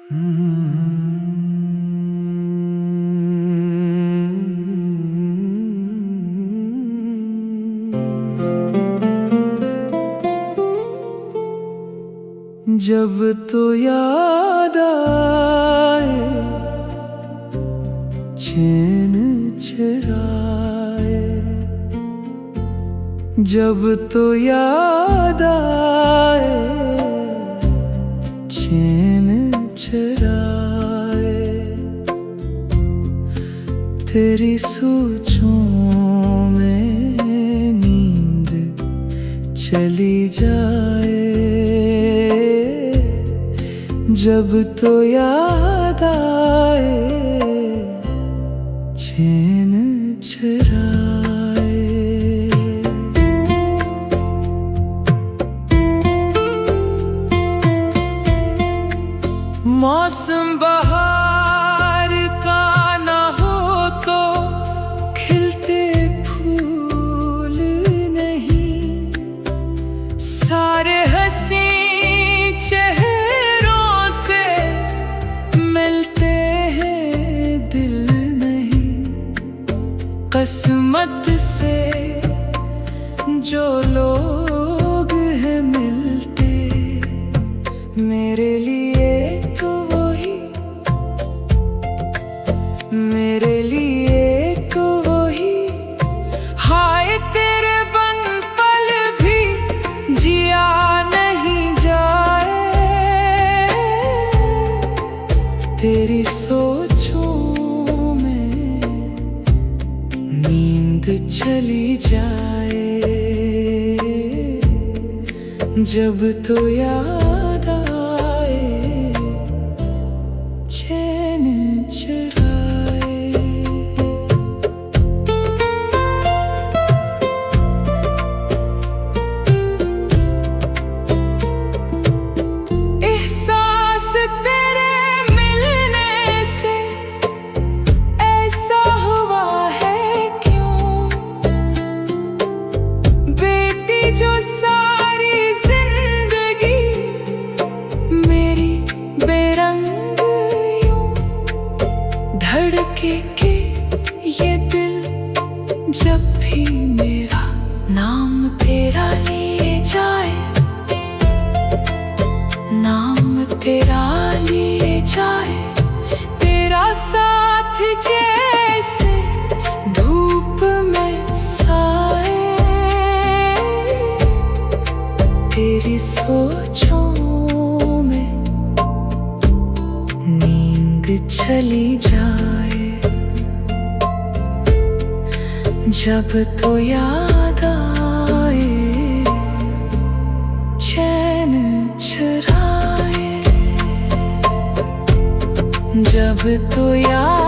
जब तो याद आए चैन चुराए, जब तो याद आए चैन चुराए, तेरी सोचों में नींद चली जाए, जब तो याद आए चैन चुराए। मौसम बहार का ना हो तो खिलते फूल नहीं, सारे हंसी चेहरों से मिलते हैं दिल नहीं, किस्मत से जो लोग हैं मिलते मेरे लिए, तो वही मेरे लिए तो वही। हाय तेरे बन पल भी जिया नहीं जाए, तेरी सोचों में नींद चली जाए, जब तो याद आए चैन चुराए। एहसास तेरे मिलने से ऐसा हुआ है क्यों, बेटी जो सारी जिंदगी मेरी बेरंग यूं धड़के के ये दिल, जब भी मेरा नाम तेरा लिए जाए, नाम तेरा लिए जाए, तेरा साथ जैसे धूप में साए, तेरी सोचों में नींद चली जाए, जब तो याद आए चैन चुराए, जब तो याद